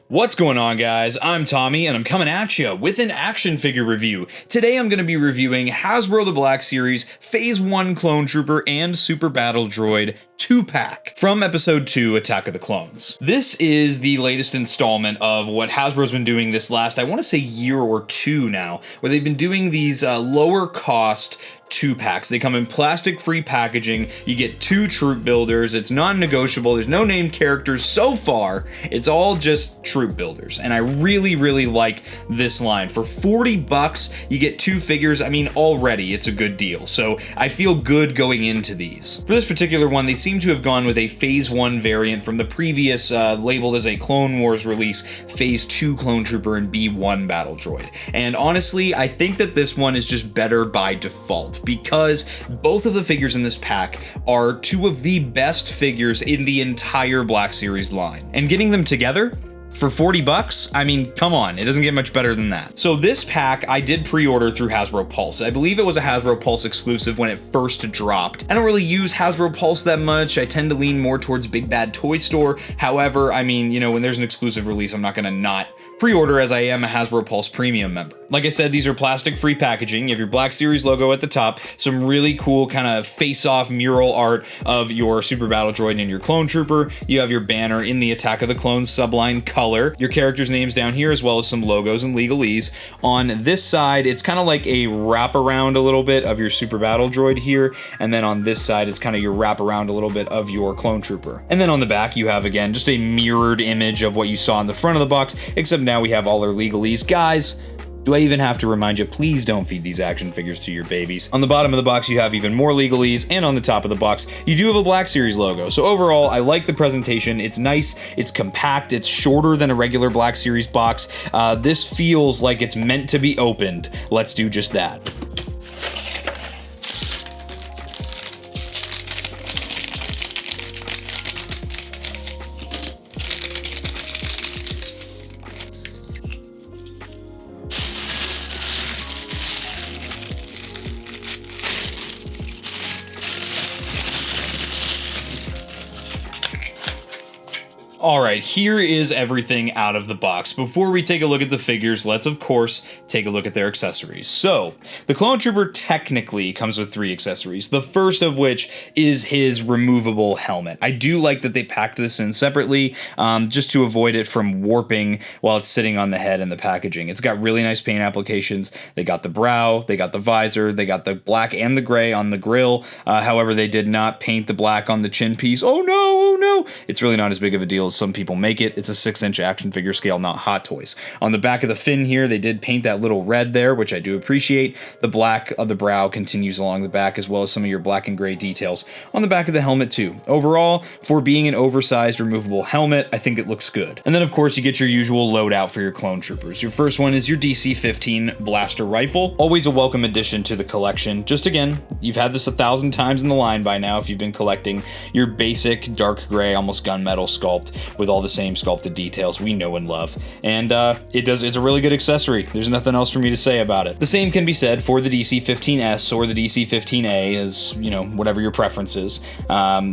What's going on, guys? I'm Tommy, and I'm coming at you with an action figure review. Today I'm going to be reviewing Hasbro The Black Series Phase 1 Clone Trooper and Super Battle Droid 2-pack from Episode 2, Attack of the Clones. This is the latest installment of what Hasbro's been doing this last, I want to say, year or two now, where they've been doing these lower cost 2-packs. They come in plastic-free packaging. You get 2 troop builders. It's non-negotiable. There's no named characters so far. It's all just troop builders. And I really, really like this line. For 40 bucks, you get 2 figures. I mean, already it's a good deal. So I feel good going into these. For this particular one, they seem to have gone with a Phase 1 variant from the previous labeled as a Clone Wars release, Phase 2 Clone Trooper and B1 Battle Droid. And honestly, I think that this one is just better by default, because both of the figures in this pack are 2 of the best figures in the entire Black Series line. And getting them together for 40 bucks, I mean, come on, it doesn't get much better than that. So this pack I did pre-order through Hasbro Pulse. I believe it was a Hasbro Pulse exclusive when it first dropped. I don't really use Hasbro Pulse that much. I tend to lean more towards Big Bad Toy Store. However, I mean, you know, when there's an exclusive release, I'm not gonna not pre-order, as I am a Hasbro Pulse Premium member. Like I said, these are plastic-free packaging. You have your Black Series logo at the top, some really cool kind of face-off mural art of your Super Battle Droid and your Clone Trooper. You have your banner in the Attack of the Clones subline color, your characters' names down here, as well as some logos and legalese. On this side, it's kind of like a wraparound a little bit of your Super Battle Droid here, and then on this side, it's kind of your wraparound a little bit of your Clone Trooper. And then on the back, you have, again, just a mirrored image of what you saw in the front of the box, except now we have all our legalese. Guys, do I even have to remind you, please don't feed these action figures to your babies. On the bottom of the box, you have even more legalese, and on the top of the box, you do have a Black Series logo. So overall, I like the presentation. It's nice, it's compact, it's shorter than a regular Black Series box. This feels like it's meant to be opened. Let's do just that. Alright, here is everything out of the box. Before we take a look at the figures, let's of course take a look at their accessories. So, the Clone Trooper technically comes with 3 accessories, the first of which is his removable helmet. I do like that they packed this in separately, just to avoid it from warping while it's sitting on the head in the packaging. It's got really nice paint applications. They got the brow, they got the visor, they got the black and the gray on the grill. However, they did not paint the black on the chin piece. Oh no, oh no! It's really not as big of a deal as some people make it. It's a 6-inch action figure scale, not Hot Toys. On the back of the fin here, they did paint that little red there, which I do appreciate. The black of the brow continues along the back, as well as some of your black and gray details on the back of the helmet too. Overall, for being an oversized removable helmet, I think it looks good. And then of course you get your usual loadout for your Clone Troopers. Your first one is your DC-15 blaster rifle. Always a welcome addition to the collection. Just again, you've had this 1,000 times in the line by now if you've been collecting your basic dark gray, almost gunmetal sculpt with all the same sculpted details we know and love. And it's a really good accessory. There's nothing else for me to say about it. The same can be said for the DC-15S or the DC-15A, as, you know, whatever your preference is.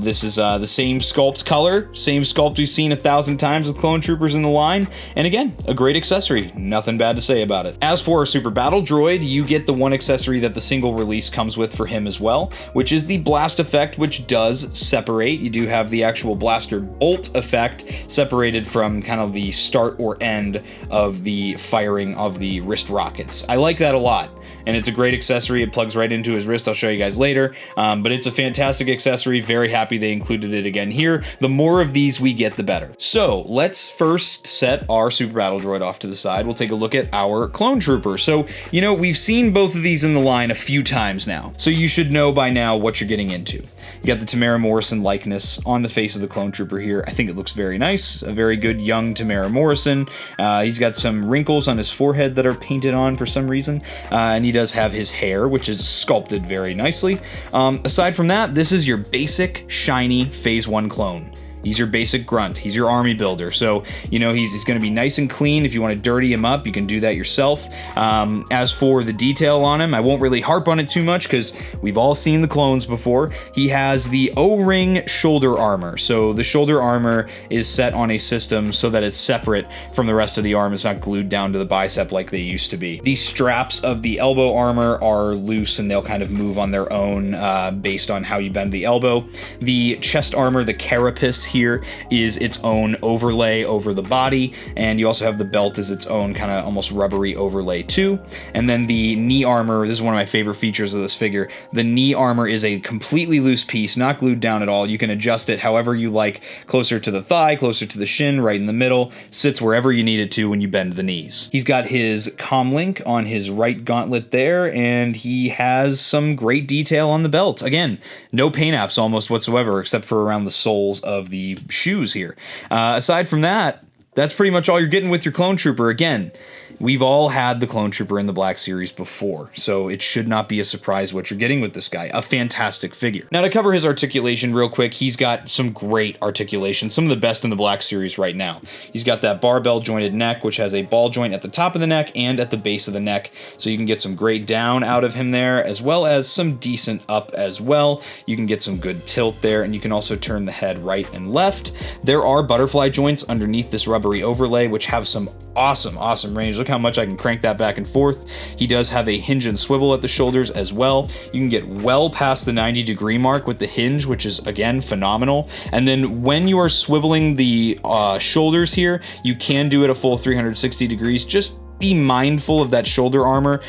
This is the same sculpt color, same sculpt we've seen 1,000 times with Clone Troopers in the line, and again, a great accessory. Nothing bad to say about it. As for our Super Battle Droid, you get the one accessory that the single release comes with for him as well, which is the blast effect, which does separate. You do have the actual blaster bolt effect separated from kind of the start or end of the firing of the wrist rockets. I like that a lot, and it's a great accessory. It plugs right into his wrist. I'll show you guys later, but it's a fantastic accessory. Very happy they included it again here. The more of these we get, the better. So let's first set our Super Battle Droid off to the side. We'll take a look at our Clone Trooper. So, you know, we've seen both of these in the line a few times now, so you should know by now what you're getting into. You got the Tamara Morrison likeness on the face of the Clone Trooper here. I think it looks very nice. A very good young Tamara Morrison. He's got some wrinkles on his forehead that are painted on for some reason, and he does have his hair, which is sculpted very nicely. Aside from that, this is your basic, shiny Phase 1 clone. He's your basic grunt. He's your army builder. So, you know, he's going to be nice and clean. If you want to dirty him up, you can do that yourself. As for the detail on him, I won't really harp on it too much because we've all seen the clones before. He has the O-ring shoulder armor. So the shoulder armor is set on a system so that it's separate from the rest of the arm. It's not glued down to the bicep like they used to be. The straps of the elbow armor are loose and they'll kind of move on their own based on how you bend the elbow. The chest armor, the carapace here, is its own overlay over the body, and you also have the belt as its own kind of almost rubbery overlay too. And then the knee armor, this is one of my favorite features of this figure. The knee armor is a completely loose piece, not glued down at all. You can adjust it however you like, closer to the thigh, closer to the shin, right in the middle, sits wherever you need it to when you bend the knees. He's got his comlink on his right gauntlet there, and he has some great detail on the belt. Again, no paint apps almost whatsoever, except for around the soles of the shoes here. Aside from that, that's pretty much all you're getting with your Clone Trooper. Again, we've all had the Clone Trooper in the Black Series before, so it should not be a surprise what you're getting with this guy. A fantastic figure. Now, to cover his articulation real quick, he's got some great articulation, some of the best in the Black Series right now. He's got that barbell jointed neck, which has a ball joint at the top of the neck and at the base of the neck, so you can get some great down out of him there, as well as some decent up as well. You can get some good tilt there, and you can also turn the head right and left. There are butterfly joints underneath this rubbery overlay, which have some awesome range. Look how much I can crank that back and forth. He does have a hinge and swivel at the shoulders as well. You can get well past the 90-degree mark with the hinge, which is, again, phenomenal. And then when you are swiveling the shoulders here, you can do it a full 360 degrees. Just be mindful of that shoulder armor.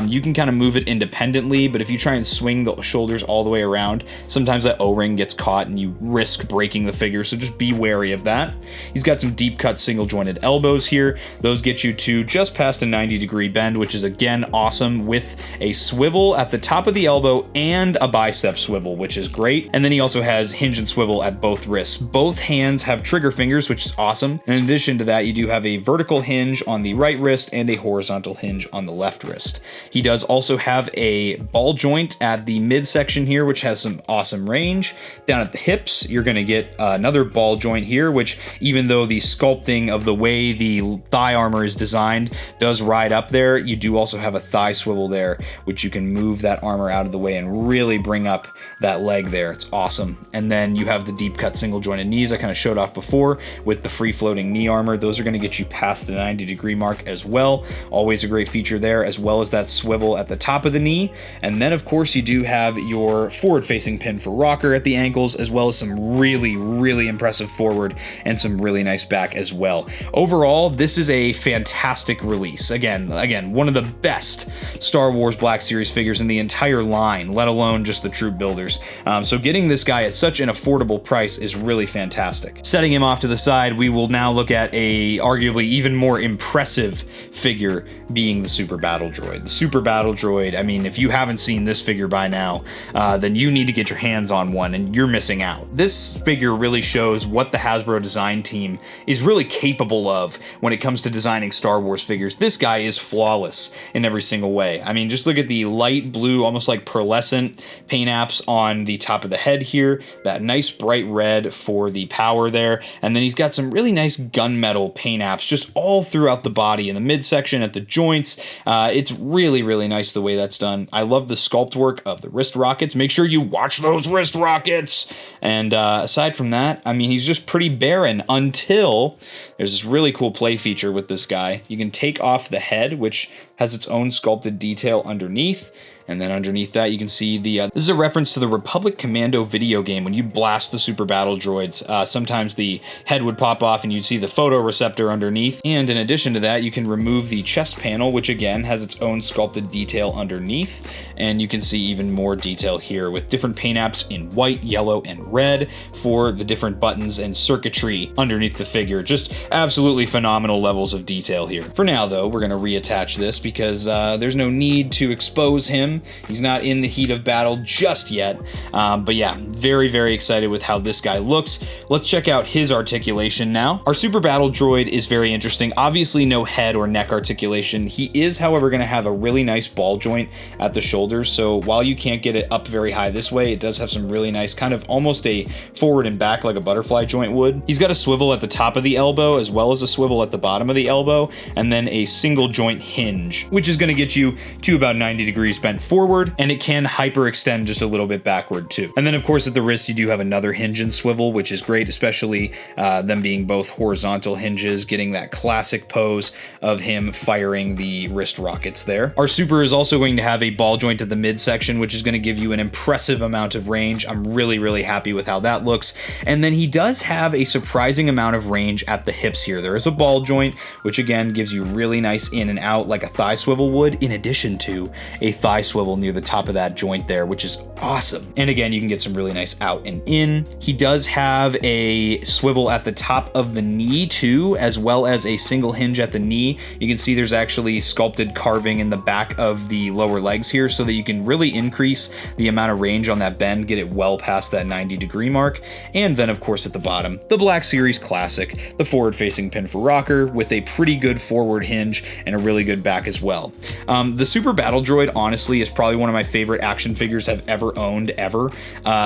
You can kind of move it independently, but if you try and swing the shoulders all the way around, sometimes that O-ring gets caught and you risk breaking the figure, so just be wary of that. He's got some deep cut single jointed elbows here. Those get you to just past a 90-degree bend, which is again awesome, with a swivel at the top of the elbow and a bicep swivel, which is great. And then he also has hinge and swivel at both wrists. Both hands have trigger fingers, which is awesome. And in addition to that, you do have a vertical hinge on the right wrist and a horizontal hinge on the left wrist. He does also have a ball joint at the midsection here, which has some awesome range. Down at the hips, you're going to get another ball joint here, which, even though the sculpting of the way the thigh armor is designed does ride up there, you do also have a thigh swivel there, which you can move that armor out of the way and really bring up that leg there. It's awesome. And then you have the deep cut single jointed knees I kind of showed off before with the free floating knee armor. Those are going to get you past the 90-degree mark as well. Always a great feature there, as well as that swivel at the top of the knee. And then, of course, you do have your forward-facing pin for rocker at the ankles, as well as some really impressive forward and some really nice back as well. Overall, this is a fantastic release. Again, one of the best Star Wars Black Series figures in the entire line, let alone just the troop builders. So getting this guy at such an affordable price is really fantastic. Setting him off to the side, we will now look at a arguably even more impressive figure, being the Super Battle Droid. The Super Battle Droid, I mean, if you haven't seen this figure by now, then you need to get your hands on one, and you're missing out. This figure really shows what the Hasbro design team is really capable of when it comes to designing Star Wars figures. This guy is flawless in every single way. I mean, just look at the light blue, almost like pearlescent paint apps on the top of the head here, that nice bright red for the power there, and then he's got some really nice gunmetal paint apps just all throughout the body, in the midsection, at the joints. It's really nice the way that's done. I love the sculpt work of the wrist rockets. Make sure you watch those wrist rockets. And aside from that, I mean, he's just pretty barren until there's this really cool play feature with this guy. You can take off the head, which has its own sculpted detail underneath. And then underneath that, you can see this is a reference to the Republic Commando video game. When you blast the Super Battle Droids, sometimes the head would pop off and you'd see the photoreceptor underneath. And in addition to that, you can remove the chest panel, which again has its own sculpted detail underneath. And you can see even more detail here with different paint apps in white, yellow, and red for the different buttons and circuitry underneath the figure. Just absolutely phenomenal levels of detail here. For now, though, we're going to reattach this because there's no need to expose him him. He's not in the heat of battle just yet, but yeah, very, very excited with how this guy looks. Let's check out his articulation now. Our Super Battle Droid is very interesting. Obviously no head or neck articulation. He is, however, going to have a really nice ball joint at the shoulders, so while you can't get it up very high this way, it does have some really nice kind of almost a forward and back like a butterfly joint would. He's got a swivel at the top of the elbow as well as a swivel at the bottom of the elbow, and then a single joint hinge, which is going to get you to about 90 degrees bent forward, and it can hyperextend just a little bit backward too. And then of course at the wrist you do have another hinge and swivel, which is great, especially them being both horizontal hinges, getting that classic pose of him firing the wrist rockets there. Our Super is also going to have a ball joint at the midsection, which is going to give you an impressive amount of range. I'm really, really happy with how that looks. And then he does have a surprising amount of range at the hips here. There is a ball joint, which again gives you really nice in and out like a thigh swivel would, in addition to a thigh swivel near the top of that joint there, which is awesome. And again, you can get some really nice out and in. He does have a swivel at the top of the knee too, as well as a single hinge at the knee. You can see there's actually sculpted carving in the back of the lower legs here so that you can really increase the amount of range on that bend, get it well past that 90-degree mark. And then of course at the bottom, the Black Series Classic, the forward-facing pin for rocker with a pretty good forward hinge and a really good back as well. The Super Battle Droid honestly is probably one of my favorite action figures I've ever owned ever,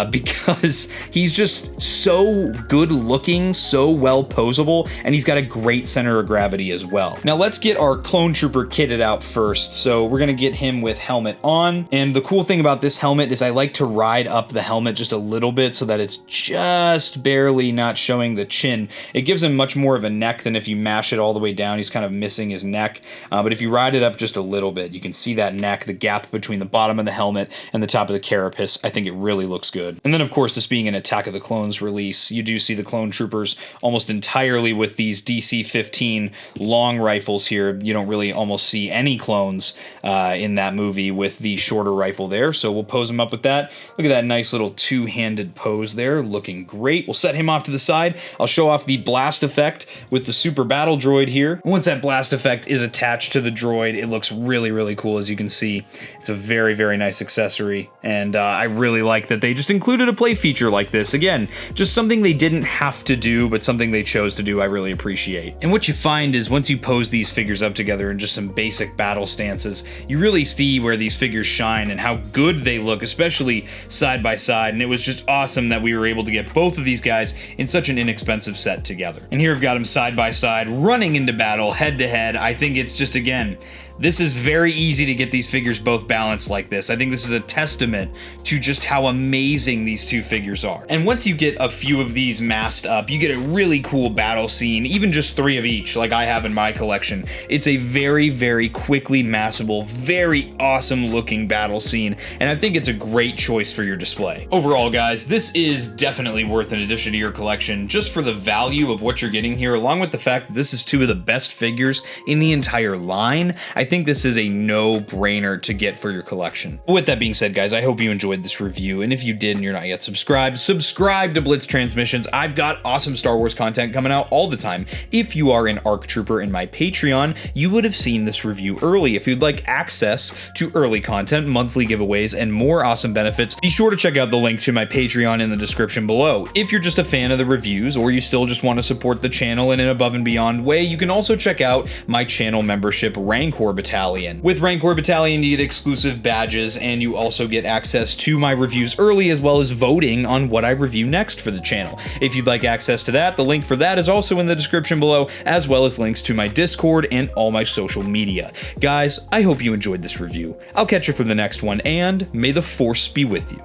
because he's just so good looking, so well posable, and he's got a great center of gravity as well. Now let's get our Clone Trooper kitted out first. So we're gonna get him with helmet on, and the cool thing about this helmet is I like to ride up the helmet just a little bit so that it's just barely not showing the chin. It gives him much more of a neck than if you mash it all the way down. He's kind of missing his neck, but if you ride it up just a little bit, you can see that neck, the gap between the bottom of the helmet and the top of the carapace. I think it really looks good. And then of course, this being an Attack of the Clones release, you do see the clone troopers almost entirely with these DC-15 long rifles here. You don't really almost see any clones in that movie with the shorter rifle there, so we'll pose him up with that. Look at that nice little two-handed pose there, looking great. We'll set him off to the side. I'll show off the blast effect with the Super Battle Droid here. Once that blast effect is attached to the droid, it looks really, really cool. As you can see, it's a very, very nice accessory, and I really like that they just included a play feature like this. Again, just something they didn't have to do, but something they chose to do. I really appreciate. And what you find is once you pose these figures up together in just some basic battle stances, you really see where these figures shine and how good they look, especially side by side. And it was just awesome that we were able to get both of these guys in such an inexpensive set together. And here I've got them side by side running into battle head to head. I think it's just, again, this is very easy to get these figures both balanced like this. I think this is a testament to just how amazing these two figures are. And once you get a few of these masked up, you get a really cool battle scene, even just 3 of each like I have in my collection. It's a very, very quickly massable, very awesome looking battle scene, and I think it's a great choice for your display. Overall, guys, this is definitely worth an addition to your collection just for the value of what you're getting here, along with the fact that this is 2 of the best figures in the entire line. I think this is a no-brainer to get for your collection. With that being said, guys, I hope you enjoyed this review, and if you did and you're not yet subscribed, subscribe to Blitz Transmissions. I've got awesome Star Wars content coming out all the time. If you are an ARC Trooper in my Patreon, you would have seen this review early. If you'd like access to early content, monthly giveaways, and more awesome benefits, be sure to check out the link to my Patreon in the description below. If you're just a fan of the reviews, or you still just want to support the channel in an above and beyond way, you can also check out my channel membership, Rancor Battalion. With Rancor Battalion, you get exclusive badges, and you also get access to my reviews early, as well as voting on what I review next for the channel. If you'd like access to that, the link for that is also in the description below, as well as links to my Discord and all my social media. Guys, I hope you enjoyed this review. I'll catch you for the next one, and may the Force be with you.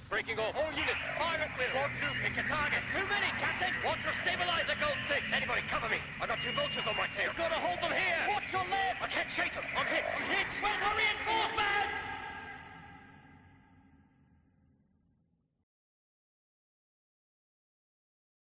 Breaking off all units. Fire at will. 1, 2, pick a target. Too many, Captain. Watch your stabilizer, Gold 6. Anybody cover me. I got 2 vultures on my tail. Gotta hold them here. Watch your left. I can't shake them. I'm hit. I'm hit. Where's our